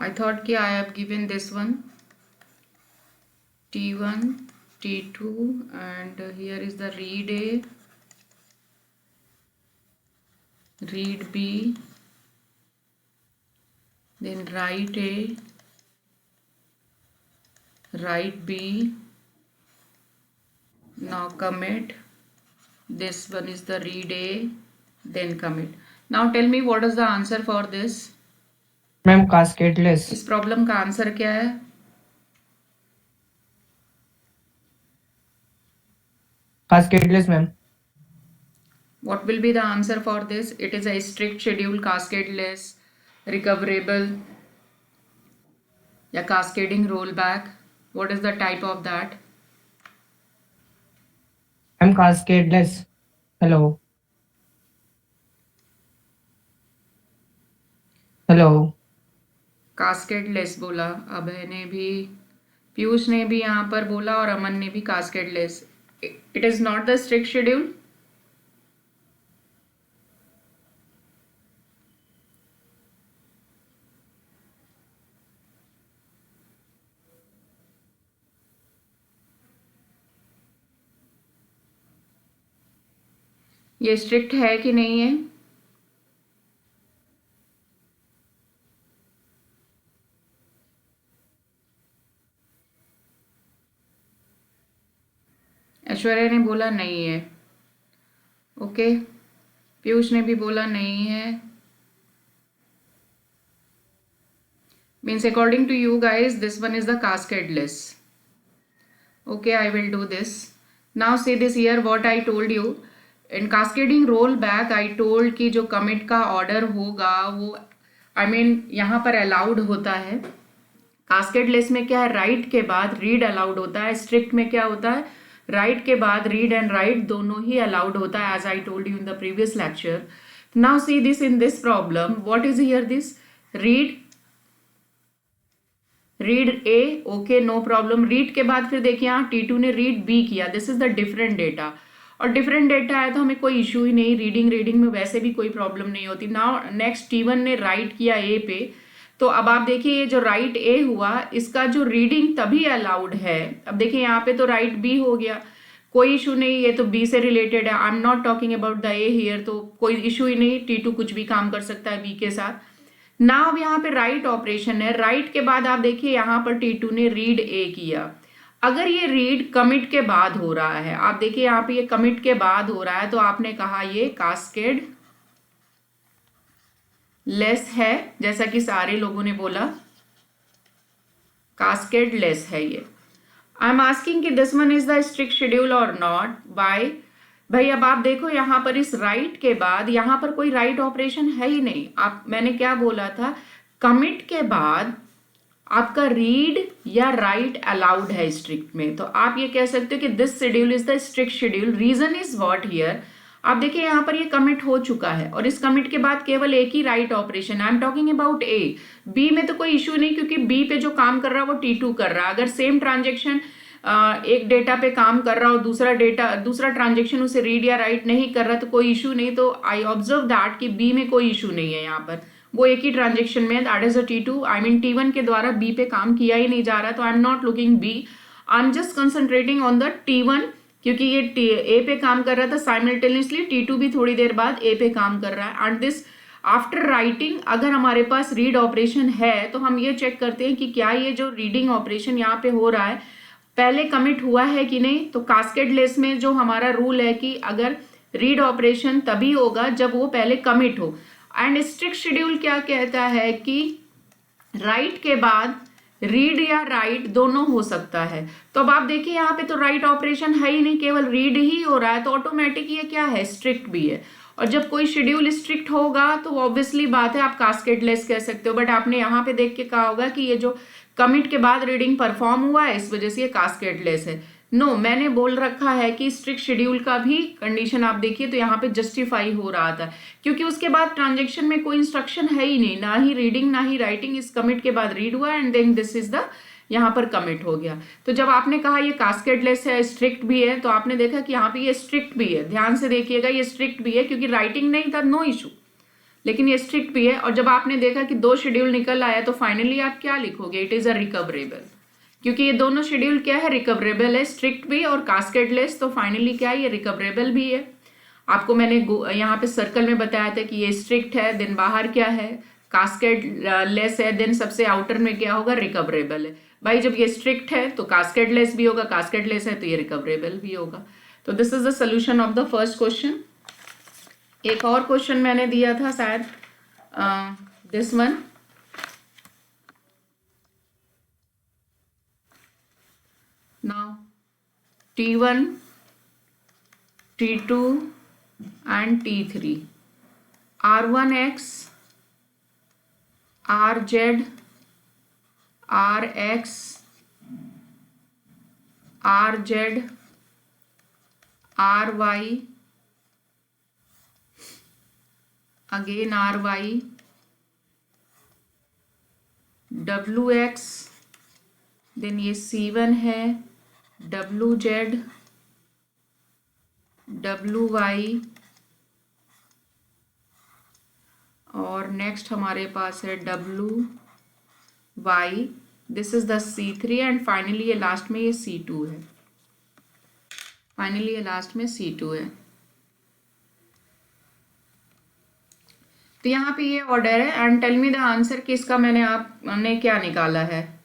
I thought कि I have given this one T1, T2, and here is the read A, read B, then write A, write B, now commit. This one is the read A, then commit. Now tell me what is the answer for this? Ma'am cascadeless. इस problem का answer क्या है? Cascadeless ma'am. What will be the answer for this? It is a strict schedule, cascadeless, recoverable, या cascading rollback. What is the type of that? Ma'am cascadeless. Hello hello. Cascadeless बोला, अभय ने भी, पीयूष ने भी यहाँ पर बोला और अमन ने भी cascadeless. It is not the strict schedule. ये स्ट्रिक्ट है कि नहीं है? ऐश्वर्या ने बोला नहीं है. ओके, पीयूष ने भी बोला नहीं है. Means according to you guys this one is the cascadeless. Okay, I will do this. Now see this here what I told you. In cascading rollback I told कि जो commit का order होगा वो यहाँ पर allowed होता है. cascadeless में क्या है, write के बाद read allowed होता है. strict में क्या होता है, write के बाद read and write दोनों ही allowed होता है, as I told you in the previous lecture. Now see this in this problem. What is here this? Read A, okay no problem. Read के बाद फिर देखिए यहाँ T2 ने रीड बी किया. This is the different data, और different data है तो हमें कोई इशू ही नहीं. रीडिंग में वैसे भी कोई प्रॉब्लम नहीं होती. नाउ नेक्स्ट T1 ने राइट किया ए पे. तो अब आप देखिए ये जो राइट ए हुआ इसका जो रीडिंग तभी अलाउड है. अब देखिए यहाँ पे तो राइट बी हो गया, कोई इशू नहीं, ये तो बी से रिलेटेड है. आई am not talking about the A here, तो कोई इशू ही नहीं. T2 कुछ भी काम कर सकता है बी के साथ. नाउ यहाँ पे राइट ऑपरेशन है. राइट के बाद आप देखिए यहाँ पर T2 ने रीड ए किया. अगर ये रीड कमिट के बाद हो रहा है, आप देखिए यहाँ पे ये कमिट के बाद हो रहा है, तो आपने कहा ये कास्केड लेस है, जैसा कि सारे लोगों ने बोला कास्केड लेस है ये. आई एम आस्किंग कि this one is the strict schedule और नॉट. बाय भाई अब आप देखो यहाँ पर इस राइट के बाद यहाँ पर कोई राइट ऑपरेशन है ही नहीं. मैंने क्या बोला था, कमिट के बाद आपका रीड या राइट अलाउड है स्ट्रिक्ट में. तो आप ये कह सकते हो कि this schedule is the strict schedule. Reason is what here. आप देखिए यहाँ पर ये कमिट हो चुका है और इस कमिट के बाद केवल एक ही write operation. I am talking about A. B में तो कोई इशू नहीं, क्योंकि बी पे जो काम कर रहा है वो T2 कर रहा है. अगर सेम ट्रांजेक्शन एक डेटा पे काम कर रहा हो, दूसरा ट्रांजेक्शन उसे रीड या राइट नहीं कर रहा, तो कोई इशू नहीं. तो आई ऑब्जर्व दैट कि बी में कोई इशू नहीं है. यहाँ पर वो एक ही ट्रांजेक्शन में, that is a T2. I mean T1 के द्वारा बी पे काम किया ही नहीं जा रहा. तो I am not looking B, I am just concentrating on the T1, क्योंकि ये ए पे काम कर रहा था साइमल्टेनियसली. T2 भी थोड़ी देर बाद ए पे काम कर रहा है. एंड दिस आफ्टर राइटिंग अगर हमारे पास रीड ऑपरेशन है तो हम ये चेक करते हैं कि क्या ये जो रीडिंग ऑपरेशन यहाँ पे हो रहा है पहले कमिट हुआ है कि नहीं. तो कास्केडलेस में जो हमारा रूल है कि अगर रीड ऑपरेशन तभी होगा जब वो पहले कमिट हो. एंड स्ट्रिक्ट शेड्यूल क्या कहता है कि राइट के बाद रीड या राइट दोनों हो सकता है. तो अब आप देखिए यहाँ पे तो राइट ऑपरेशन है ही नहीं, केवल रीड ही हो रहा है. तो ऑटोमेटिक ये क्या है, स्ट्रिक्ट भी है. और जब कोई शेड्यूल स्ट्रिक्ट होगा तो ऑब्वियसली बात है आप कास्केडलेस कह सकते हो. बट आपने यहाँ पे देख के कहा होगा कि ये जो कमिट के बाद रीडिंग परफॉर्म हुआ है इस वजह से ये कास्केडलेस है. नो, मैंने बोल रखा है कि स्ट्रिक्ट शेड्यूल का भी कंडीशन आप देखिए तो यहाँ पे जस्टिफाई हो रहा था, क्योंकि उसके बाद ट्रांजेक्शन में कोई इंस्ट्रक्शन है ही नहीं, ना ही रीडिंग ना ही राइटिंग. इस कमिट के बाद रीड हुआ and then this is the यहाँ पर कमिट हो गया. तो जब आपने कहा ये कास्केडलेस है, स्ट्रिक्ट भी है, तो आपने देखा कि यहाँ पे ये स्ट्रिक्ट भी है. ध्यान से देखिएगा ये स्ट्रिक्ट भी है, क्योंकि राइटिंग नहीं था, नो इशू. लेकिन ये स्ट्रिक्ट भी है। और जब आपने देखा कि 2 शेड्यूल निकल आया तो फाइनली आप क्या लिखोगे? इट इज़ अ रिकवरेबल, क्योंकि ये दोनों शेड्यूल क्या है? रिकवरेबल है, स्ट्रिक्ट भी और कास्केडलेस, तो फाइनली क्या है? ये रिकवरेबल भी है। आपको मैंने यहाँ पे सर्कल में बताया था कि ये स्ट्रिक्ट है, देन बाहर क्या है? कास्केडलेस है, देन सबसे आउटर में क्या होगा? रिकवरेबल है। भाई जब ये स्ट्रिक्ट है तो कास्केडलेस भी होगा, कास्केडलेस है तो ये रिकवरेबल भी होगा। तो this is the solution of the first question. एक और क्वेश्चन मैंने दिया था शायद, this one, now T1, T2 and T3, R1X, RZ, RX, RZ, RY, again RY, WX, then ये C1 है, WZ, WY, और नेक्स्ट हमारे पास है WY, this is the C3 and finally ये लास्ट में ये C2 है। फाइनली ये लास्ट में C2 है। तो यहाँ पे ये ऑर्डर है and tell me the answer कि इसका मैंने आपने क्या निकाला है।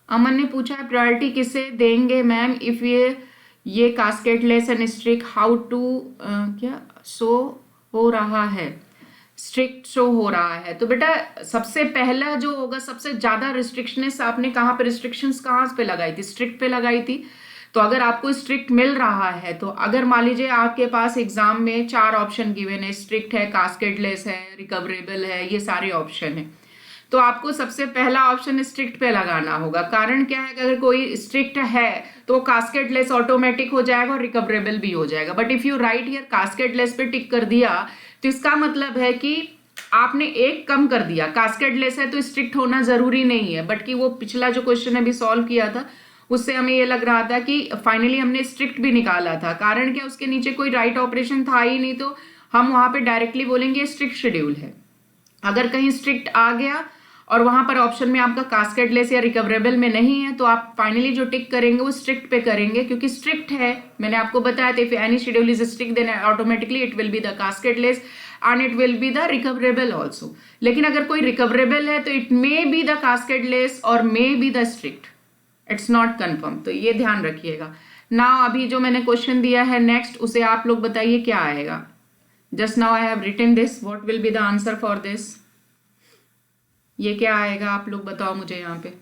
अमन ने पूछा है प्रायोरिटी किसे देंगे मैम इफ ये कास्केटलेस एंड स्ट्रिक्ट हाउ टू क्या शो हो रहा है, स्ट्रिक्ट शो हो रहा है। तो बेटा सबसे पहला जो होगा, सबसे ज्यादा रिस्ट्रिक्शंस आपने कहाँ पे, रिस्ट्रिक्शंस कहाँ पे लगाई थी? स्ट्रिक्ट पे लगाई थी। तो अगर आपको स्ट्रिक्ट मिल रहा है तो अगर मान लीजिए आपके पास एग्जाम में 4 ऑप्शन गिवन है, स्ट्रिक्ट है, कास्केटलेस है, रिकवरेबल है, ये सारे ऑप्शन है, तो आपको सबसे पहला ऑप्शन स्ट्रिक्ट पे लगाना होगा। कारण क्या है कि अगर कोई स्ट्रिक्ट है तो कास्केटलेस ऑटोमेटिक हो जाएगा और रिकवरेबल भी हो जाएगा। But if you write here cascadeless पे टिक कर दिया तो इसका मतलब है कि आपने एक कम कर दिया। कास्केटलेस है तो स्ट्रिक्ट होना जरूरी नहीं है, बट कि वो पिछला जो क्वेश्चन अभी सॉल्व किया था उससे हमें ये लग रहा था कि फाइनली हमने स्ट्रिक्ट भी निकाला था। कारण क्या, उसके नीचे कोई राइट ऑपरेशन था ही नहीं, तो हम वहां पे डायरेक्टली बोलेंगे स्ट्रिक्ट शेड्यूल है। अगर कहीं स्ट्रिक्ट आ गया और वहां पर ऑप्शन में आपका कास्केटलेस या रिकवरेबल में नहीं है तो आप फाइनली जो टिक करेंगे वो स्ट्रिक्ट पे करेंगे, क्योंकि स्ट्रिक्ट है। मैंने आपको बताया था if any schedule is strict then automatically it will be the cascadeless and it will be the recoverable also. लेकिन अगर कोई रिकवरेबल है तो it may be the cascadeless or may be the strict, it's not confirm. तो ये ध्यान रखिएगा ना। अभी जो मैंने क्वेश्चन दिया है नेक्स्ट, उसे आप लोग बताइए क्या आएगा। Just now I have written this, what will be the answer for this? ये क्या आएगा आप लोग बताओ मुझे यहाँ पे।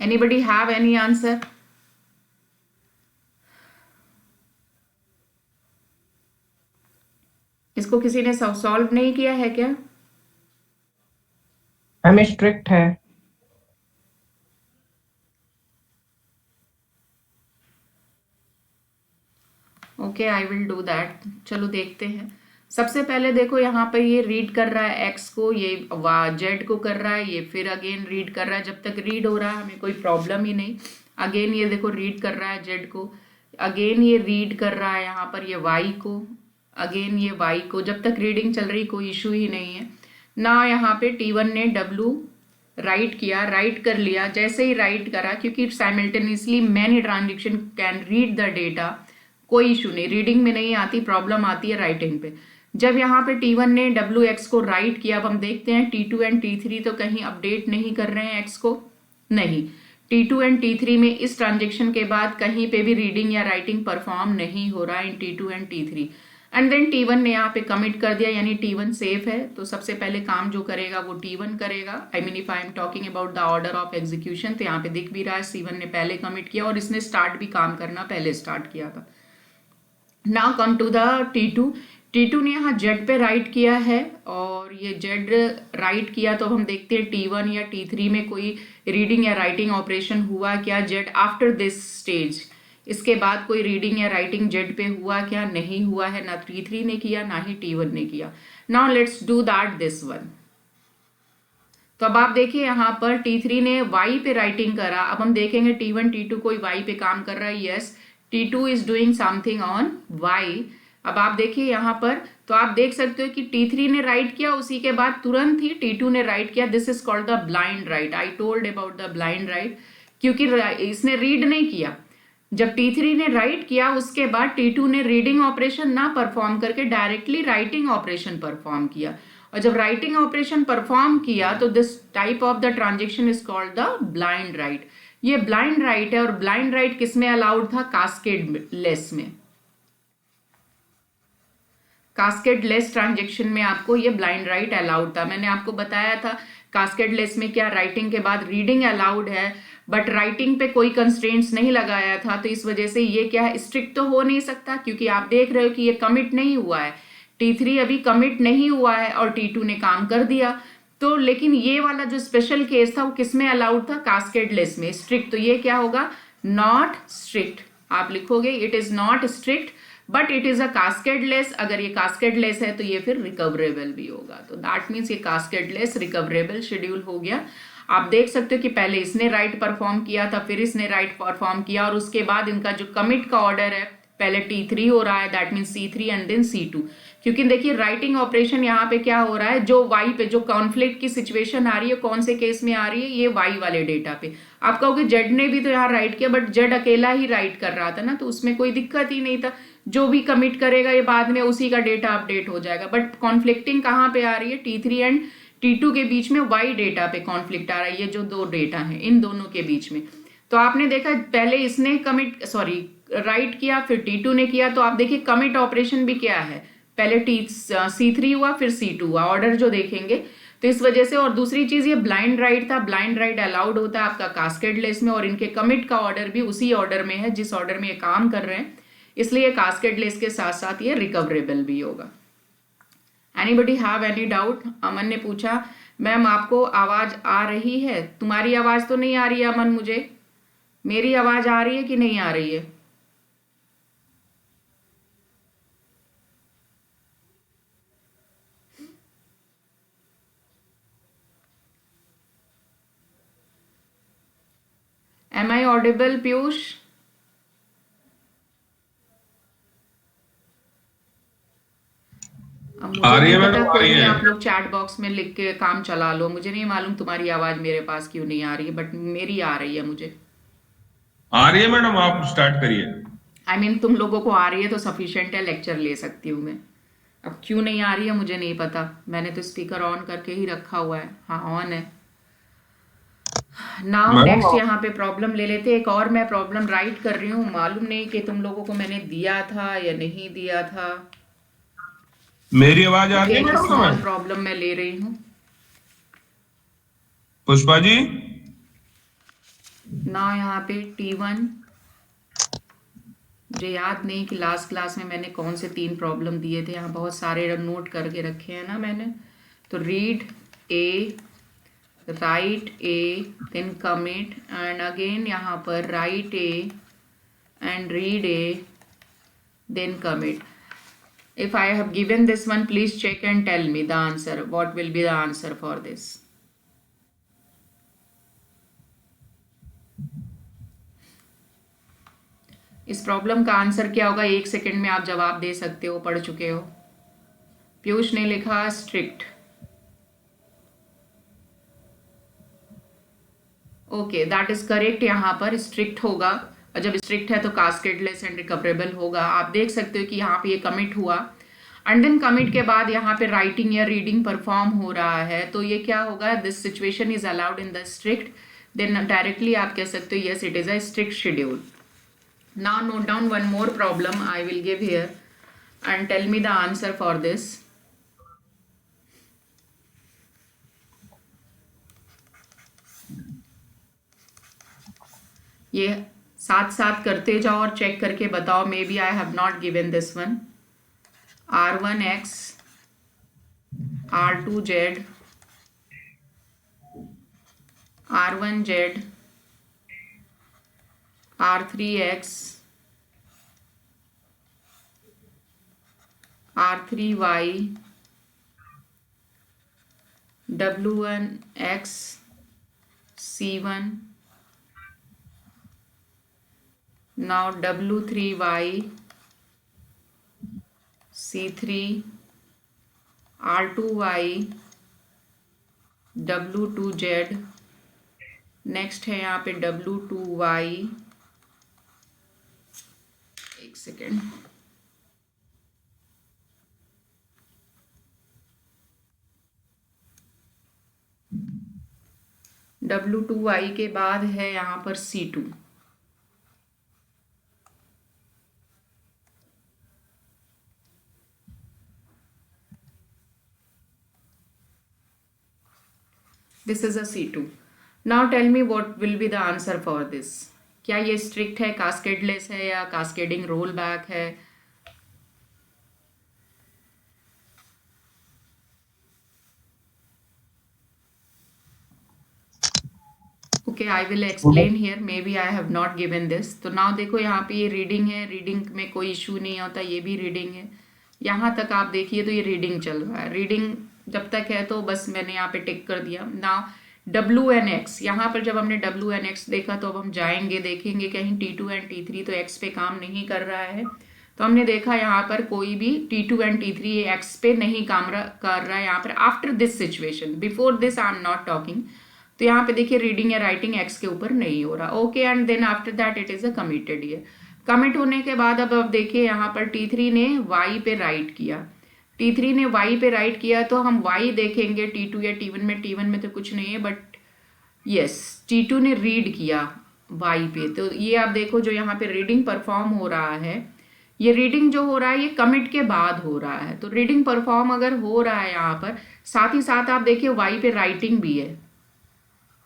Anybody have any answer? इसको किसी ने सॉल्व नहीं किया है क्या? मैम स्ट्रिक्ट है। Okay, I will do that. चलो देखते हैं। सबसे पहले देखो यहाँ पर ये रीड कर रहा है एक्स को, ये जेड को कर रहा है, ये फिर अगेन रीड कर रहा है। जब तक रीड हो रहा है हमें कोई प्रॉब्लम ही नहीं। अगेन ये देखो रीड कर रहा है जेड को, अगेन ये रीड कर रहा है यहाँ पर ये वाई को, अगेन ये वाई को। जब तक रीडिंग चल रही कोई इशू ही नहीं है ना। यहाँ पे T1 ने W राइट किया, राइट कर लिया। जैसे ही राइट करा, क्योंकि simultaneously many transaction can read the data, कोई इशू नहीं, रीडिंग में नहीं आती, प्रॉब्लम आती है राइटिंग पे। जब यहाँ पे T1 ने WX को राइट किया, अब हम देखते हैं T2 एंड T3 तो कहीं अपडेट नहीं कर रहे हैं X को, नहीं। T2 एंड T3 में इस ट्रांजेक्शन के बाद कहीं पे भी रीडिंग या राइटिंग परफॉर्म नहीं हो रहा है इन T2 and T3। And then T1 ने यहाँ पे कमिट कर दिया, यानी T1 सेफ है। तो सबसे पहले काम जो करेगा वो T1 करेगा। I mean if I am talking about the order of execution, तो यहाँ पे दिख भी रहा है C1 ने पहले कमिट किया और इसने स्टार्ट भी काम करना पहले स्टार्ट किया था। Now come to the T2। T2 ने यहाँ जेड पे राइट किया है और ये जेड राइट किया, तो हम देखते हैं T1 या T3 में कोई रीडिंग या राइटिंग ऑपरेशन हुआ क्या जेड आफ्टर दिस स्टेज। इसके बाद कोई रीडिंग या राइटिंग जेड पे हुआ क्या, नहीं हुआ है, ना T3 ने किया ना ही T1 ने किया। Now let's do that this one. तो अब आप देखिए यहाँ पर T3 ने Y पे राइटिंग करा, अब हम देखेंगे T1 T2 कोई Y पे काम कर रहा है, yes T2 is doing something on Y। अब आप देखिए यहाँ पर, तो आप देख सकते हो कि T3 ने राइट किया, उसी के बाद तुरंत ही T2 ने राइट किया। This is called the blind right. I told about the blind right, क्योंकि इसने रीड नहीं किया। जब T3 ने राइट किया उसके बाद T2 ने रीडिंग ऑपरेशन ना परफॉर्म करके डायरेक्टली राइटिंग ऑपरेशन परफॉर्म किया, और जब राइटिंग ऑपरेशन परफॉर्म किया तो this type of the transaction is called the blind right. ये ब्लाइंड राइट है, और ब्लाइंड राइट किसमें अलाउड था, कास्केड लेस में। कास्केड लेस ट्रांजेक्शन में आपको ये ब्लाइंड राइट अलाउड था। मैंने आपको बताया था कास्केड लेस में क्या राइटिंग के बाद रीडिंग अलाउड है, बट राइटिंग पे कोई कंस्ट्रेंट्स नहीं लगाया था, तो इस वजह से ये क्या है, स्ट्रिक्ट तो हो नहीं सकता, क्योंकि आप देख रहे हो कि ये कमिट नहीं हुआ है। T3 अभी कमिट नहीं हुआ है और T2 ने काम कर दिया। तो लेकिन ये वाला जो स्पेशल केस था वो किसमें अलाउड था, कास्केड लेस में, स्ट्रिक्ट। तो ये क्या होगा, नॉट स्ट्रिक्ट। आप लिखोगे it is not strict but it is a cascade less. अगर ये कास्केड लेस है तो ये फिर रिकवरेबल भी होगा। तो दैट मीन्स ये कास्केड लेस रिकवरेबल शेड्यूल हो गया। आप देख सकते हो कि पहले इसने राइट परफॉर्म किया था, फिर इसने राइट परफॉर्म किया, और उसके बाद इनका जो कमिट का ऑर्डर है पहले T3 हो रहा है, that means C3 and then C2। क्योंकि देखिए राइटिंग ऑपरेशन यहाँ पे क्या हो रहा है, जो Y पे जो कॉन्फ्लिक्ट की सिचुएशन आ रही है, कौन से केस में आ रही है, ये Y वाले डेटा पे। आप कहोगे जेड ने भी तो यहाँ राइट किया, बट जेड अकेला ही राइट कर रहा था ना, तो उसमें कोई दिक्कत ही नहीं था। जो भी कमिट करेगा ये बाद में उसी का डेटा अपडेट हो जाएगा। बट कॉन्फ्लिक्टिंग कहाँ पे आ रही है, T3 एंड T2 के बीच में Y डेटा पे कॉन्फ्लिक्ट आ रहा है। ये जो दो डेटा है इन दोनों के बीच में, तो आपने देखा पहले इसने राइट किया, फिर T2 ने किया। तो आप देखिए कमिट ऑपरेशन भी क्या है, पहले C3 हुआ फिर C2 हुआ, ऑर्डर जो देखेंगे। तो इस वजह से, और दूसरी चीज ये ब्लाइंड राइट था, ब्लाइंड राइट अलाउड होता है आपका कास्केड लेस में, और इनके कमिट का ऑर्डर भी उसी ऑर्डर में है जिस ऑर्डर में ये काम कर रहे हैं, इसलिए कास्केड लेस के साथ साथ ये रिकवरेबल भी होगा। Anybody have any doubt? Aman ने पूछा मैम आपको आवाज आ रही है? तुम्हारी आवाज तो नहीं आ रही है अमन मुझे, मेरी आवाज आ रही है कि नहीं आ रही है? Am I audible, Piyush? अब मुझे आ रही नहीं है पता, मैडम, आ कोई रही नहीं, है। आप लोग चैट बॉक्स में लिख के काम चला लो। मुझे नहीं मालूम तुम्हारी आवाज मेरे पास क्यों नहीं आ रही है, बट मेरी आ रही है मुझे। आ रही है मैडम, आप स्टार्ट करिए। I mean, तुम लोगों को आ रही है तो सफिशिएंट है, लेक्चर ले सकती हूँ मैं। अब क्यों नहीं आ रही है मुझे नहीं पता, मैंने तो स्पीकर ऑन करके ही रखा हुआ है। हाँ ऑन है। नाउ मैडम नेक्स्ट यहाँ पे प्रॉब्लम ले लेते हैं। एक और मैं प्रॉब्लम राइट कर रही हूँ, मालूम नहीं कि तुम लोगों को मैंने दिया था या नहीं दिया था। मेरी आवाज आ रही है एक मैडम स्मॉल तुम्हें? प्रॉब्लम मैं ले रही हूँ। पुष्पा जी ना यहाँ पे T1, मुझे याद नहीं कि लास्ट क्लास में मैंने कौन से 3 प्रॉब्लम दिए थे, यहाँ बहुत सारे नोट करके रखे हैं ना मैंने। तो read A, write A, then commit, and again यहाँ पर write A and read A, then commit. If I have given this one, please check and tell me the answer. What will be the answer for this? इस problem का answer क्या होगा, 1 second में आप जवाब दे सकते हो, पढ़ चुके हो। पीयूष ने लिखा strict. Okay, that is correct. यहाँ पर स्ट्रिक्ट होगा, और जब स्ट्रिक्ट है तो कास्केडलेस एंड रिकवरेबल होगा। आप देख सकते हो कि यहाँ पे ये कमिट हुआ, एंड देन कमिट के बाद यहाँ पे राइटिंग या रीडिंग परफॉर्म हो रहा है, तो ये क्या होगा, this situation is allowed in the strict. Then directly आप कह सकते हो yes it is a strict schedule. Now note down one more problem I will give here and tell me the answer for this. ये साथ साथ करते जाओ और चेक करके बताओ। Maybe I have not given this one. R1X, R2Z, R1Z, R3X, R3Y W1X C1 now W3Y C3 R2Y W2Z next है यहाँ पे W2Y, एक सेकेंड, W2Y के बाद है यहाँ पर C2, this is a C2. Now tell me what will be the answer for this. क्या ये स्ट्रिक्ट है, कास्केडलेस है या कास्केडिंग रोल बैक है? Okay, I will explain here, maybe I have not given this. तो now देखो यहाँ पे ये रीडिंग है, रीडिंग में कोई इशू नहीं होता, ये भी रीडिंग है. यहाँ तक आप देखिए तो ये रीडिंग चल रहा है. रीडिंग जब तक है तो बस मैंने यहाँ पे टिक कर दिया. नाउ WNX, यहाँ पर जब हमने WNX देखा तो अब हम जाएंगे, देखेंगे कहीं T2 एंड T3 तो X पे काम नहीं कर रहा है. तो हमने देखा यहाँ पर कोई भी T2 एंड T3 ये X पे नहीं काम कर रहा है. यहाँ पर after this situation, before this I am not talking. तो यहाँ पे देखिए रीडिंग या राइटिंग X के ऊपर नहीं हो रहा. Okay, and then after that it is a committed year. Commit होने के बाद अब देखिए यहाँ पर T3 ने Y पे राइट किया. T3 ने Y पे राइट किया तो हम Y देखेंगे T2 या T1 में. T1 में तो कुछ नहीं है, बट यस T2 ने रीड किया Y पे. तो ये आप देखो जो यहाँ पे रीडिंग परफॉर्म हो रहा है, ये रीडिंग जो हो रहा है ये कमिट के बाद हो रहा है. तो रीडिंग परफॉर्म अगर हो रहा है यहाँ पर, साथ ही साथ आप देखिए Y पे राइटिंग भी है,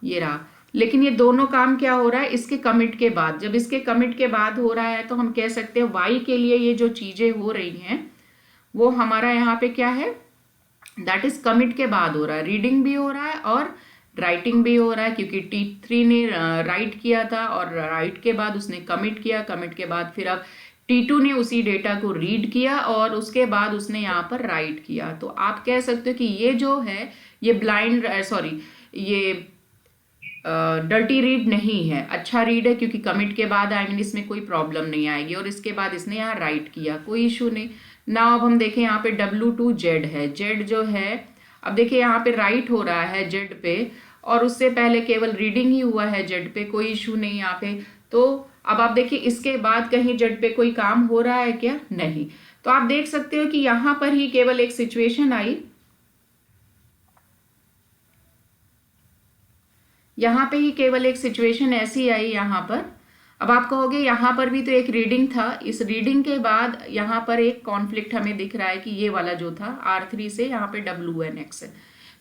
ये रहा. लेकिन ये दोनों काम क्या हो रहा है, इसके कमिट के बाद. जब इसके कमिट के बाद हो रहा है तो हम कह सकते हैं Y के लिए ये जो चीजें हो रही हैं वो हमारा यहाँ पे क्या है, दैट इज कमिट के बाद हो रहा है. रीडिंग भी हो रहा है और राइटिंग भी हो रहा है, क्योंकि T3 ने राइट किया था और राइट के बाद उसने कमिट किया. कमिट के बाद फिर अब T2 ने उसी डेटा को रीड किया और उसके बाद उसने यहाँ पर राइट किया. तो आप कह सकते हो कि ये जो है ये ब्लाइंड ये डर्टी रीड नहीं है, अच्छा रीड है, क्योंकि कमिट के बाद आई मीन इसमें कोई प्रॉब्लम नहीं आएगी. और इसके बाद इसने यहाँ राइट किया, कोई इशू नहीं. ना अब हम देखें यहाँ पे W2Z है. Z जो है अब देखिए यहाँ पे राइट हो रहा है Z पे, और उससे पहले केवल रीडिंग ही हुआ है Z पे, कोई इशू नहीं यहाँ पे. तो अब आप देखिए इसके बाद कहीं Z पे कोई काम हो रहा है क्या? नहीं. तो आप देख सकते हो कि यहाँ पर ही केवल एक सिचुएशन आई, यहाँ पे ही केवल एक सिचुएशन ऐसी आई यहाँ पर. अब आप कहोगे यहाँ पर भी तो एक रीडिंग था, इस रीडिंग के बाद यहाँ पर एक कॉन्फ्लिक्ट हमें दिख रहा है कि ये वाला जो था R3 से यहाँ पे WNX है.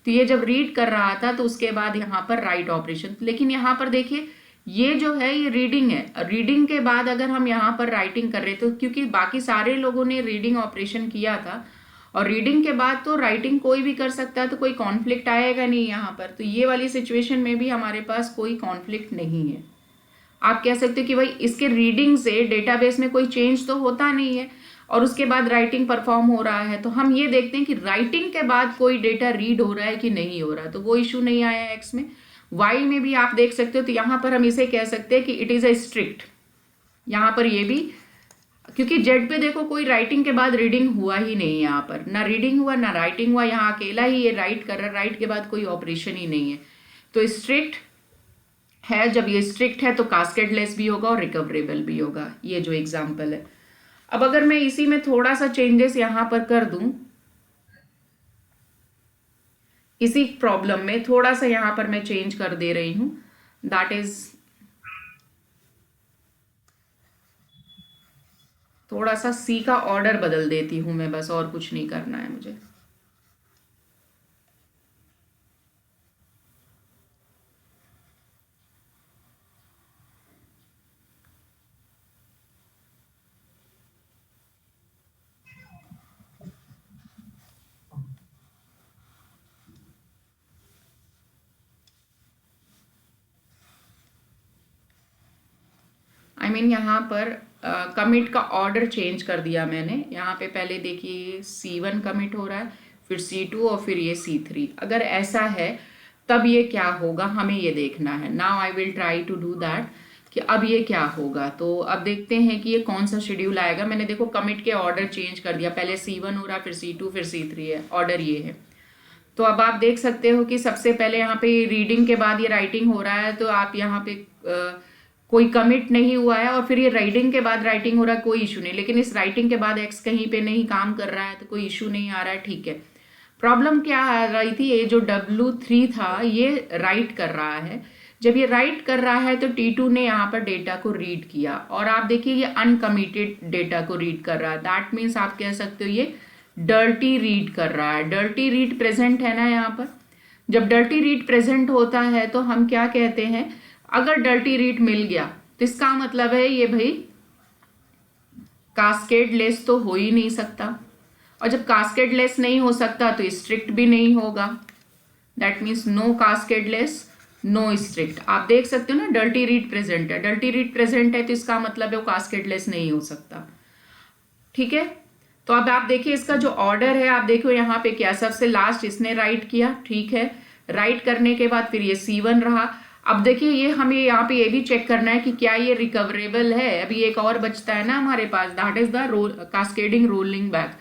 तो ये जब रीड कर रहा था तो उसके बाद यहाँ पर राइट ऑपरेशन. लेकिन यहाँ पर देखिए ये जो है ये रीडिंग है. रीडिंग के बाद अगर हम यहाँ पर राइटिंग कर रहे तो क्योंकि बाकी सारे लोगों ने रीडिंग ऑपरेशन किया था और रीडिंग के बाद तो राइटिंग कोई भी कर सकता है, तो कोई कॉन्फ्लिक्ट आएगा नहीं यहाँ पर. तो ये वाली सिचुएशन में भी हमारे पास कोई कॉन्फ्लिक्ट नहीं है. आप कह सकते हो कि भाई इसके रीडिंग से डेटाबेस में कोई चेंज तो होता नहीं है और उसके बाद राइटिंग परफॉर्म हो रहा है. तो हम ये देखते हैं कि राइटिंग के बाद कोई डेटा रीड हो रहा है कि नहीं हो रहा है. तो वो इशू नहीं आया है X में. Y में भी आप देख सकते हो. तो यहाँ पर हम इसे कह सकते हैं कि इट इज़ अ स्ट्रिक्ट. यहाँ पर ये भी, क्योंकि Z पे देखो कोई राइटिंग के बाद रीडिंग हुआ ही नहीं, यहाँ पर ना रीडिंग हुआ ना राइटिंग हुआ. यहाँ अकेला ही ये राइट कर रहा है, राइट के बाद कोई ऑपरेशन ही नहीं है. तो स्ट्रिक्ट है. जब ये स्ट्रिक्ट है तो कास्केडलेस भी होगा और रिकवरेबल भी होगा. ये जो एग्जाम्पल है. अब अगर मैं इसी में थोड़ा सा चेंजेस यहाँ पर कर दूं, इसी प्रॉब्लम में थोड़ा सा यहाँ पर मैं चेंज कर दे रही हूं, दैट इज थोड़ा सा C का ऑर्डर बदल देती हूं मैं, बस और कुछ नहीं करना है मुझे. आई मीन यहाँ पर कमिट का ऑर्डर चेंज कर दिया मैंने। यहाँ पे पहले देखिए C1 कमिट हो रहा है, फिर C2 और फिर ये C3। अगर ऐसा है तब ये क्या होगा हमें ये देखना है। Now I will try to do that कि अब ये क्या होगा। तो अब देखते हैं कि ये कौन सा शेड्यूल आएगा। मैंने देखो कमिट के ऑर्डर चेंज कर दिया, पहले C1 हो रहा, फिर C2, फिर C3 है, ऑर्डर ये है। तो अब आप देख सकते हो कि सबसे पहले यहाँ पे रीडिंग के बाद ये राइटिंग हो रहा है, तो आप यहाँ पे कोई कमिट नहीं हुआ है, और फिर ये राइटिंग के बाद राइटिंग हो रहा है, कोई इशू नहीं। लेकिन इस राइटिंग के बाद एक्स कहीं पे नहीं काम कर रहा है तो कोई इशू नहीं आ रहा है, ठीक है। प्रॉब्लम क्या आ रही थी, ये जो W3 था ये राइट कर रहा है। जब ये राइट कर रहा है तो T2 ने यहाँ पर डेटा को रीड किया, और आप देखिए ये अनकमिटेड डेटा को रीड कर रहा है। दैट मीन्स आप कह सकते हो ये डर्टी रीड कर रहा है। डर्टी रीड प्रेजेंट है ना यहाँ पर। जब डर्टी रीड प्रेजेंट होता है तो हम क्या कहते हैं, अगर डर्टी रीड मिल गया तो इसका मतलब है ये भाई कास्केड लेस तो हो ही नहीं सकता, और जब कास्केड लेस नहीं हो सकता तो स्ट्रिक्ट भी नहीं होगा। That means no cascadeless, no strict. आप देख सकते हो ना डर्टी रीड प्रेजेंट है, डर्टी रीड प्रेजेंट है तो इसका मतलब है वो कास्केड लेस नहीं हो सकता, ठीक है। तो अब आप देखिए इसका जो ऑर्डर है, आप देखो यहाँ पे क्या सबसे लास्ट इसने राइट किया, ठीक है। राइट करने के बाद फिर ये C1 रहा। अब देखिए ये हमें यहाँ पे ये भी चेक करना है कि क्या ये रिकवरेबल है। अभी एक और बचता है ना हमारे पास, that is the cascading rolling back.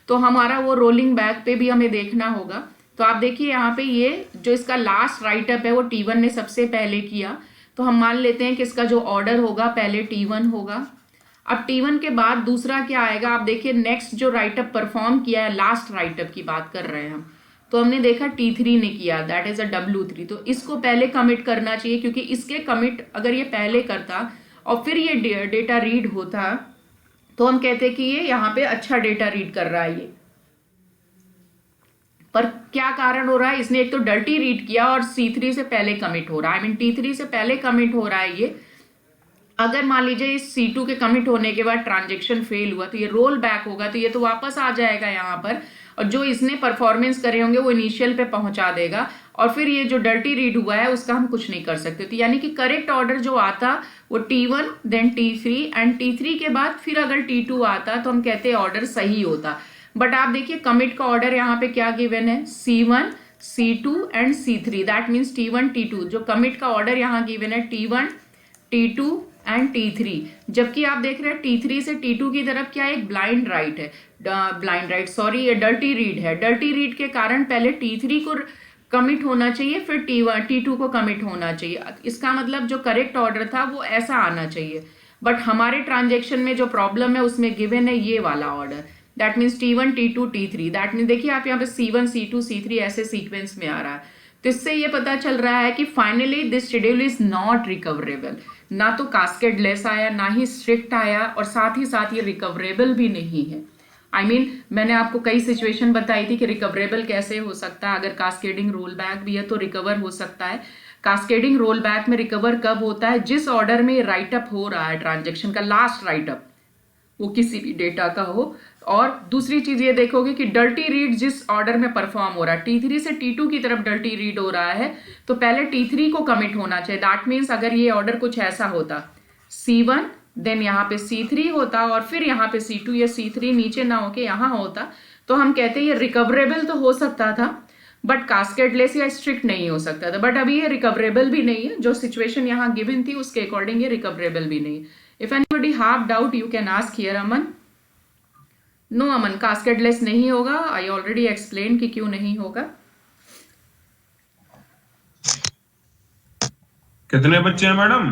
तो हमारा वो रोलिंग बैक पे भी हमें देखना होगा। तो आप देखिए यहाँ पे ये जो इसका लास्ट राइट अप है वो T1 ने सबसे पहले किया, तो हम मान लेते हैं कि इसका जो ऑर्डर होगा पहले T1 होगा। अब T1 के बाद दूसरा क्या आएगा, आप देखिए नेक्स्ट जो राइट अप परफॉर्म किया है, लास्ट राइट अप की बात कर रहे हैं हम, तो हमने देखा T3 ने किया, दैट इज अ W3। तो इसको पहले कमिट करना चाहिए, क्योंकि इसके कमिट अगर ये पहले करता और फिर ये डेटा रीड होता तो हम कहते कि ये यहाँ पे अच्छा डेटा रीड कर रहा है ये। पर क्या कारण हो रहा है, इसने एक तो डर्टी रीड किया और C3 से पहले कमिट हो रहा है, आई मीन T3 से पहले कमिट हो रहा है ये। अगर मान लीजिए इस C2 के कमिट होने के बाद ट्रांजेक्शन फेल हुआ तो ये रोल बैक होगा, तो ये तो वापस आ जाएगा यहाँ पर, और जो इसने परफॉर्मेंस करे होंगे वो इनिशियल पे पहुंचा देगा, और फिर ये जो डर्टी रीड हुआ है उसका हम कुछ नहीं कर सकते। तो यानी कि करेक्ट ऑर्डर जो आता वो T1 then T3 and T3 के बाद फिर अगर T2 आता तो हम कहते ऑर्डर सही होता। बट आप देखिए कमिट का ऑर्डर यहाँ पे क्या गिवन है, C1 C2 and C3, that means T1 T2। जो कमिट का ऑर्डर यहाँ गिवन है T1 T2 एंड T3, जबकि आप देख रहे हैं T3 से T2 की तरफ क्या एक ब्लाइंड राइट है, ये डर्टी रीड है। डर्टी रीड के कारण पहले T3 को कमिट होना चाहिए, फिर T2 को कमिट होना चाहिए। इसका मतलब जो करेक्ट ऑर्डर था वो ऐसा आना चाहिए, बट हमारे ट्रांजेक्शन में जो प्रॉब्लम है उसमें गिवन है ये वाला order, that means T1 T2 T3। That means देखिए आप यहाँ पे C1 C2 C3 ऐसे सीक्वेंस में आ रहा है। तो इससे ये पता चल रहा है कि finally this schedule is not recoverable. ना तो कास्केड लेस आया, ना ही स्ट्रिक्ट आया, और साथ ही साथ ये रिकवरेबल भी नहीं है। आई मीन मैंने आपको कई सिचुएशन बताई थी कि रिकवरेबल कैसे हो सकता है। अगर कास्केडिंग रोल बैक भी है तो रिकवर हो सकता है। कास्केडिंग रोल बैक में रिकवर कब होता है, जिस ऑर्डर में राइट अप हो रहा है ट्रांजेक्शन का लास्ट राइट अप, वो किसी भी डेटा का हो। और दूसरी चीज ये देखोगे कि डर्टी रीड जिस ऑर्डर में परफॉर्म हो रहा है, T3 से T2 की तरफ डर्टी रीड हो रहा है, तो पहले T3 को कमिट होना चाहिए। दैट मीन्स अगर ये ऑर्डर कुछ ऐसा होता, C1 देन यहाँ पे C3 होता और फिर यहाँ पे C2 या C3 नीचे ना होके यहाँ होता, तो हम कहते हैं ये रिकवरेबल तो हो सकता था, बट कास्केडलेस या स्ट्रिक्ट नहीं हो सकता था। बट अभी ये रिकवरेबल भी नहीं है, जो सिचुएशन यहाँ गिवन थी उसके अकॉर्डिंग ये रिकवरेबल भी नहीं है। If anybody have doubt you can ask here Aman. No Aman, cascadeless नहीं होगा। आई ऑलरेडी एक्सप्लेन कि क्यों नहीं होगा। कितने बच्चे हैं madam?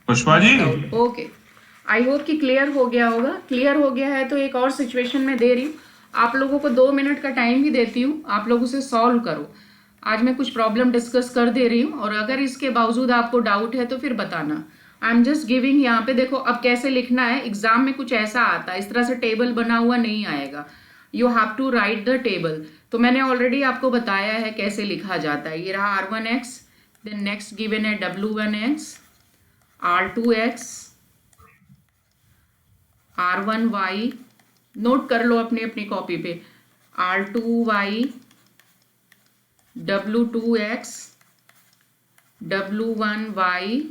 Pushpa ji, okay, I hope कि क्लियर हो गया होगा। क्लियर हो गया है तो एक और सिचुएशन में दे रही हूँ आप लोगों को, 2 मिनट का टाइम भी देती हूँ, आप लोग उसे सॉल्व करो। आज मैं कुछ प्रॉब्लम डिस्कस कर दे रही हूँ, और अगर इसके बावजूद आपको डाउट है तो फिर बताना। आई एम जस्ट गिविंग, यहाँ पे देखो अब कैसे लिखना है। एग्जाम में कुछ ऐसा आता है, इस तरह से टेबल बना हुआ नहीं आएगा, you have to write the table. तो मैंने ऑलरेडी आपको बताया है कैसे लिखा जाता है। ये रहा R1x, देन नेक्स्ट गिवन है W1x, R2x, R1y, नोट कर लो अपनी अपनी कॉपी पे, R2y, W2x, W1y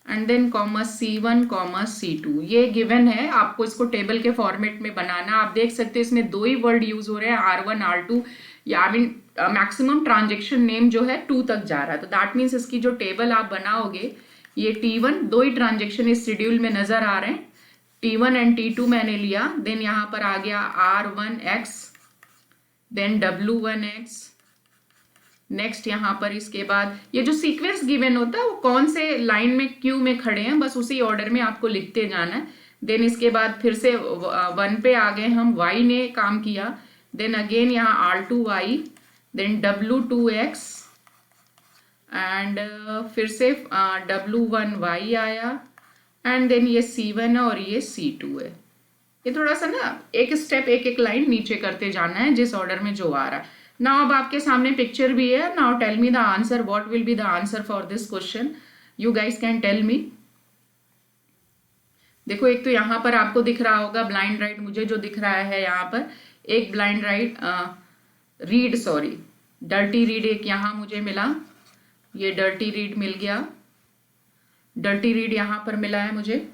and then comma C1 comma C2, ये गिवन है। आपको इसको टेबल के फॉर्मेट में बनाना। आप देख सकते हैं इसमें दो ही वर्ड यूज हो रहे हैं, R1 R2, या I mean maximum transaction name जो है 2 तक जा रहा है। तो दैट मीन्स इसकी जो टेबल आप बनाओगे, ये T1 दो ही ट्रांजेक्शन इस शेड्यूल में नजर आ रहे हैं, T1 एंड T2 मैंने लिया। देन यहाँ पर आ गया R1X, देन W1X, नेक्स्ट यहाँ पर इसके बाद ये जो सीक्वेंस गिवन होता है वो कौन से लाइन में क्यू में खड़े हैं, बस उसी ऑर्डर में आपको लिखते जाना है। देन इसके बाद फिर से 1 पे आ गए हम, y ने काम किया। देन अगेन यहाँ R2y, देन W2x एंड फिर से W1y आया, एंड देन ये C1 है और ये C2 है। ये थोड़ा सा ना एक स्टेप एक एक लाइन नीचे करते जाना है जिस ऑर्डर में जो आ रहा है। नाउ अब आपके सामने पिक्चर भी है। Now tell me the answer, what will be the answer for this question, you guys can tell me. देखो एक तो यहाँ पर आपको दिख रहा होगा ब्लाइंड राइट, मुझे जो दिख रहा है यहाँ पर एक blind right read, sorry dirty read एक यहाँ मुझे मिला, ये डर्टी रीड मिल गया, डर्टी रीड यहाँ पर मिला है मुझे,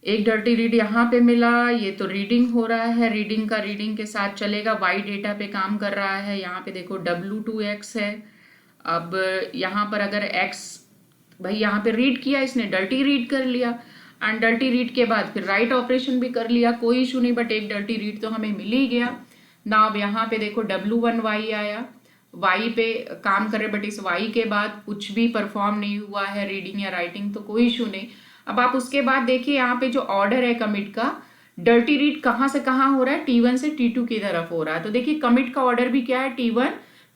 एक डर्टी रीड यहाँ पे मिला। ये तो रीडिंग हो रहा है, रीडिंग का रीडिंग के साथ चलेगा, वाई डेटा पे काम कर रहा है। यहाँ पे देखो W2X है। अब यहाँ पर अगर X, भाई यहाँ पे रीड किया इसने, डर्टी रीड कर लिया, एंड डर्टी रीड के बाद फिर राइट ऑपरेशन भी कर लिया, कोई इशू नहीं, बट एक डर्टी रीड तो हमें मिल ही गया ना। अब यहाँ पे देखो W1Y आया, Y पे काम करे, बट इस Y के बाद कुछ भी परफॉर्म नहीं हुआ है, रीडिंग या राइटिंग, तो कोई इशू नहीं। अब आप उसके बाद देखिए यहाँ पे जो ऑर्डर है कमिट का, डर्टी रीड कहाँ से कहाँ हो रहा है, T1 से T2 की तरफ हो रहा है। तो देखिए कमिट का ऑर्डर भी क्या है, T1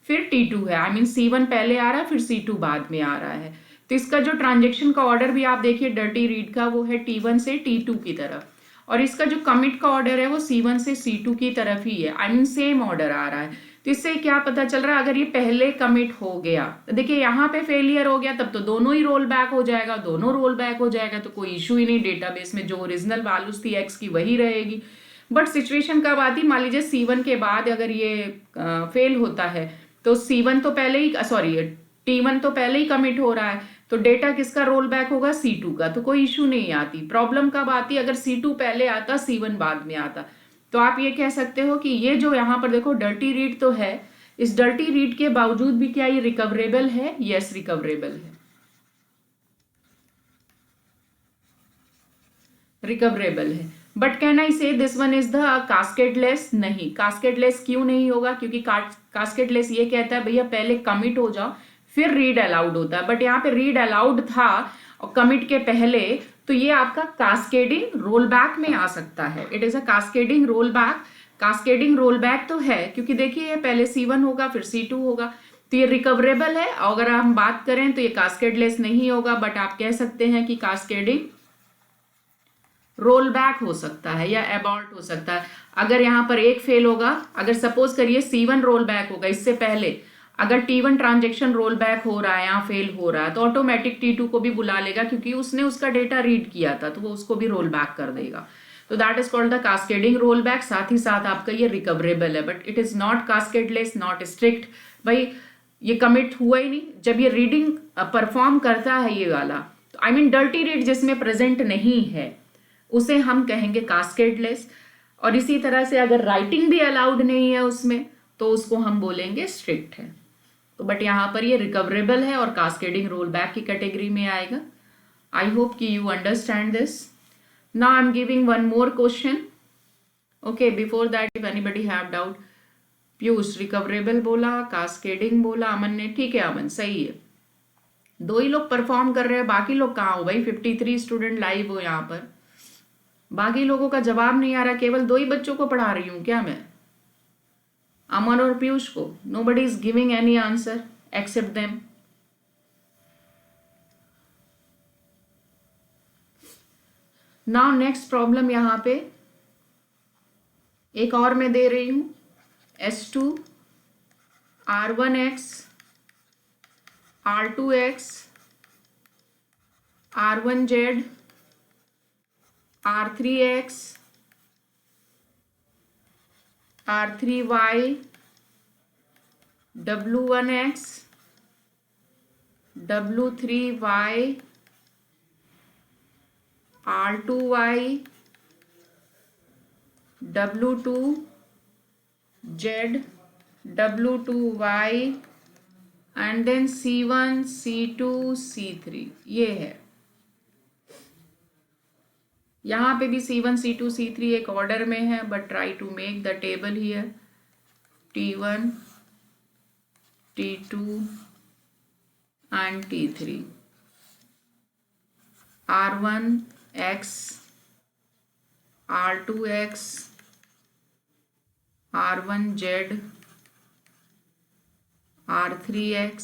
फिर T2 है, आई मीन C1 पहले आ रहा है फिर C2 बाद में आ रहा है। तो इसका जो ट्रांजेक्शन का ऑर्डर भी आप देखिए डर्टी रीड का, वो है T1 से T2 की तरफ, और इसका जो कमिट का ऑर्डर है वो C1 से C2 की तरफ ही है, आई मीन सेम ऑर्डर आ रहा है। तो इससे क्या पता चल रहा है, अगर ये पहले कमिट हो गया, तो देखिए यहाँ पे फेलियर हो गया, तब तो दोनों ही रोल बैक हो जाएगा, दोनों रोल बैक हो जाएगा तो कोई इशू ही नहीं, डेटाबेस में जो ओरिजिनल वैल्यूज थी X की वही रहेगी। बट सिचुएशन कब आती, मान लीजिए C1 के बाद अगर ये फेल होता है, तो C1 तो पहले ही, सॉरी T1 तो पहले ही कमिट हो रहा है, तो डेटा किसका रोल बैक होगा, C2 का, तो कोई इशू नहीं आती। प्रॉब्लम कब आती, अगर C2 पहले आता C1 बाद में आता। तो आप ये कह सकते हो कि ये जो यहाँ पर देखो डर्टी रीड तो है, इस डर्टी रीड के बावजूद भी क्या ये रिकवरेबल है, यस रिकवरेबल है, रिकवरेबल है। बट कैन आई से दिस वन इज द कास्केडलेस, नहीं, कास्केडलेस क्यों नहीं होगा, क्योंकि कास्केडलेस ये कहता है भैया पहले कमिट हो जाओ फिर रीड अलाउड होता है, बट यहाँ पे रीड अलाउड था और कमिट के पहले, तो ये आपका कास्केडिंग रोल बैक में आ सकता है। It is a cascading roll back, cascading roll back तो है, क्योंकि देखिए पहले C1 होगा फिर C2 होगा, तो ये रिकवरेबल है। अगर हम बात करें तो ये कास्केडलेस नहीं होगा, बट आप कह सकते हैं कि कास्केडिंग रोल बैक हो सकता है या अबॉर्ट हो सकता है। अगर यहाँ पर एक फेल होगा, अगर सपोज करिए C1 रोल बैक होगा, इससे पहले अगर T1 ट्रांजेक्शन रोल बैक हो रहा है, यहाँ फेल हो रहा है, तो ऑटोमेटिक T2 को भी बुला लेगा, क्योंकि उसने उसका डेटा रीड किया था, तो वो उसको भी रोल बैक कर देगा। तो that is called the cascading roll back. साथ ही साथ आपका ये रिकवरेबल है, but it is not cascadeless, not strict. भाई ये कमिट हुआ ही नहीं, जब ये रीडिंग परफॉर्म करता है ये वाला, तो आई मीन डर्टी रीड जिसमें प्रेजेंट नहीं है उसे हम कहेंगे कास्केडलेस। और इसी तरह से अगर राइटिंग भी अलाउड नहीं है उसमें, तो उसको हम बोलेंगे स्ट्रिक्ट है। तो बट यहाँ पर ये रिकवरेबल है और कास्केडिंग रोल बैक की कैटेगरी में आएगा। आई होप कि you understand this. Now I am giving one more question, okay, before that if anybody have doubt. Piyush recoverable बोला, कास्केडिंग बोला, अमन ने, ठीक है अमन सही है, दो ही लोग परफॉर्म कर रहे हैं, बाकी लोग कहाँ हो भाई, 53 स्टूडेंट लाइव हो यहाँ पर, बाकी लोगों का जवाब नहीं आ रहा, केवल दो ही बच्चों को पढ़ा रही हूँ क्या मैं, अमन और पीयूष को। Nobody is giving any answer except them. Now next problem यहां पे एक और मैं दे रही हूं, S2 R1X R2X R1Z R3X R3Y W1X, W3Y, R2Y, W2Z, W2Y and then C1, C2, C3 ये है। यहाँ पे भी C1, C2, C3 एक ऑर्डर में है, but try to make the table here. T1, T2 and T3, R1X, R2X, R1Z, R3X,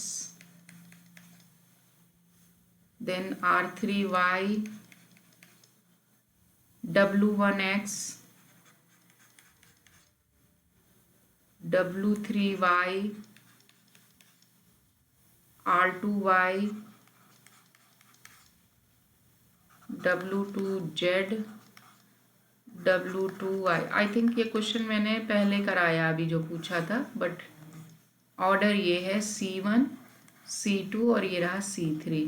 then R3Y, W1X, W3Y, R2Y, W2Z, W2Y। I think ये question मैंने पहले कराया अभी जो पूछा था, बट ऑर्डर ये है C1, C2 और ये रहा C3।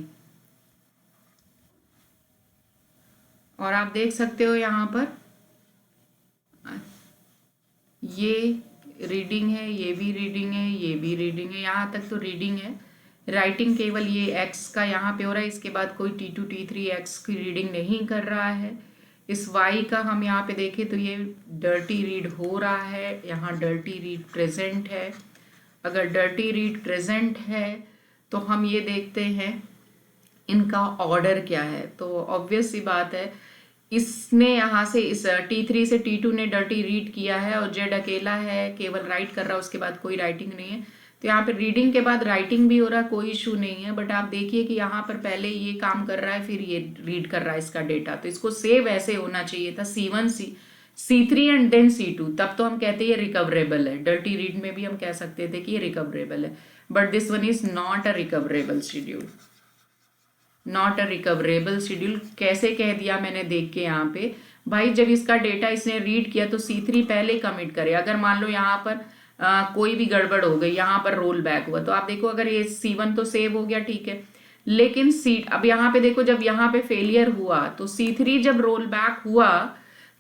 और आप देख सकते हो यहाँ पर ये रीडिंग है, ये भी रीडिंग है, ये भी रीडिंग है, यहाँ तक तो रीडिंग है। राइटिंग केवल ये x का यहाँ पे हो रहा है, इसके बाद कोई T2, T3 x की रीडिंग नहीं कर रहा है। इस y का हम यहाँ पे देखें तो ये डर्टी रीड हो रहा है, यहाँ डर्टी रीड प्रेजेंट है। अगर डर्टी रीड प्रेजेंट है तो हम ये देखते हैं इनका ऑर्डर क्या है। तो ऑब्वियस सी बात है, इसने यहाँ से इस T3 से T2 ने डर्टी रीड किया है और Z अकेला है, केवल राइट कर रहा है, उसके बाद कोई राइटिंग नहीं है। तो यहाँ पे रीडिंग के बाद राइटिंग भी हो रहा है, कोई इशू नहीं है। बट आप देखिए कि यहाँ पर पहले ये काम कर रहा है, फिर ये रीड कर रहा है इसका डेटा। तो इसको सेव ऐसे होना चाहिए था C1, C3 and then C2, तब तो हम कहते हैं ये रिकवरेबल है। डर्टी रीड में भी हम कह सकते थे कि ये रिकवरेबल है, but this one is not a recoverable schedule. Not a recoverable schedule कैसे कह दिया मैंने, देख के यहाँ पे भाई जब इसका डेटा इसने रीड किया तो C3 पहले कमिट करे। अगर मान लो यहाँ पर कोई भी गड़बड़ हो गई, यहाँ पर रोल बैक हुआ, तो आप देखो अगर ये C1 तो सेव हो गया, ठीक है, लेकिन अब यहाँ पे देखो जब यहाँ पे फेलियर हुआ तो C3 जब रोल बैक हुआ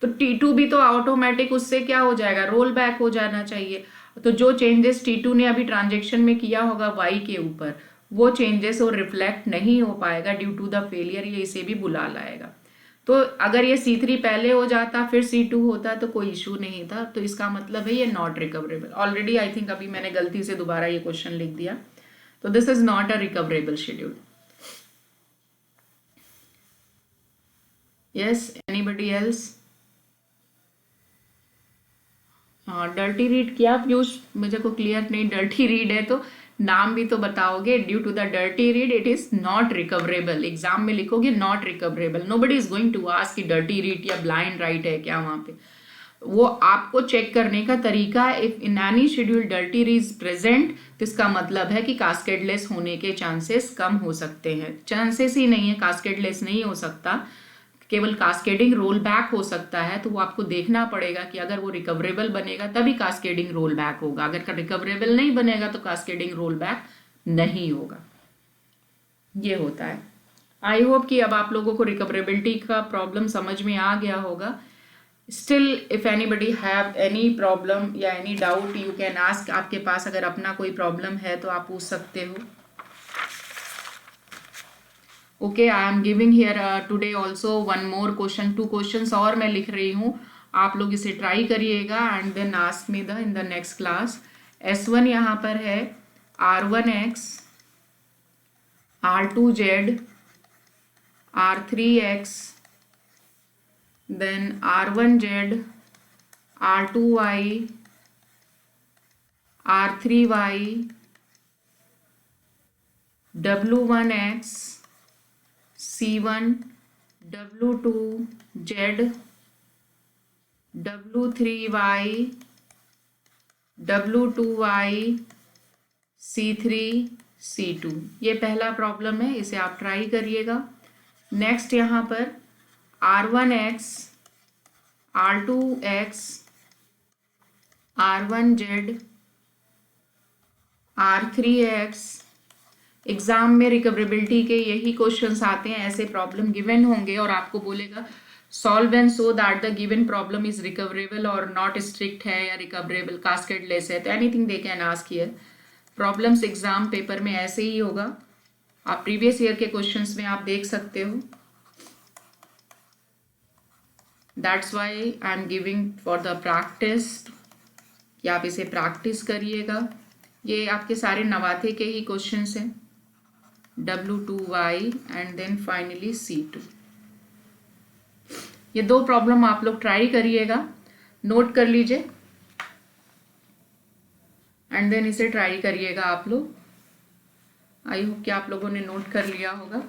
तो T2 भी तो ऑटोमेटिक उससे क्या हो जाएगा, रोल बैक हो जाना चाहिए। तो जो चेंजेस T2 ने अभी ट्रांजेक्शन में किया होगा Y के ऊपर, वो चेंजेस वो रिफ्लेक्ट नहीं हो पाएगा ड्यू टू द फेलियर, ये इसे भी बुला लाएगा। तो अगर ये C3 पहले हो जाता फिर C2 होता तो कोई इशू नहीं था। तो इसका मतलब है ये not recoverable. Already I think अभी मैंने गलती से दोबारा ये क्वेश्चन लिख दिया। तो this is not a recoverable schedule. Yes, anybody else? हाँ, डर्टी रीड किया पीयूष, मुझे को क्लियर नहीं। डर्टी रीड है तो नाम भी तो बताओगे। Due to the dirty read it is not recoverable. Exam में लिखोगे not recoverable. Nobody is going to ask कि डर्टी रीड या ब्लाइंड राइट है क्या वहां पे। वो आपको चेक करने का तरीका है। If in any schedule dirty read is present तो इसका मतलब है कि कास्केडलेस होने के चांसेस कम हो सकते हैं। चांसेस ही नहीं है, कास्केडलेस नहीं हो सकता, केवल कास्केडिंग रोल बैक हो सकता है। तो वो आपको देखना पड़ेगा कि अगर वो रिकवरेबल बनेगा तभी कास्केडिंग रोल बैक होगा, अगर रिकवरेबल नहीं बनेगा तो कास्केडिंग रोल बैक नहीं होगा। ये होता है। आई होप कि अब आप लोगों को रिकवरेबिलिटी का प्रॉब्लम समझ में आ गया होगा। Still if anybody have any problem या any doubt you can ask. आपके पास अगर अपना कोई प्रॉब्लम है तो आप पूछ सकते हो। Okay, I am giving here today also one more question, 2 questions और मैं लिख रही हूँ। आप लोग इसे ट्राई करिएगा and then ask me the in the next class. S1 यहाँ पर है R1X, R2Z, R3X, then R1Z, R2Y, R3Y, W1X, C1, W2Z, W3Y, W2Y, C3, C2। ये पहला प्रॉब्लम है, इसे आप ट्राई करिएगा। नेक्स्ट यहाँ पर R1X, R2X, R1Z, R3X। Exam में रिकवरेबिलिटी के यही क्वेश्चंस आते हैं, ऐसे प्रॉब्लम गिवन होंगे और आपको बोलेगा solve and so that the given problem is recoverable और नॉट स्ट्रिक्ट है या रिकवरेबल कास्केडलेस है, तो anything they can ask here. Problems exam paper में ऐसे ही होगा, आप प्रीवियस ईयर के क्वेश्चंस में आप देख सकते हो। That's why I am giving for the practice कि आप इसे प्रैक्टिस करिएगा। ये आपके सारे नवाथे के ही क्वेश्चंस हैं, W2Y and then finally C2। ये दो प्रॉब्लम आप लोग ट्राई करिएगा, नोट कर लीजिए एंड देन इसे ट्राई करिएगा आप लोग। आई होप कि आप लोगों ने नोट कर लिया होगा।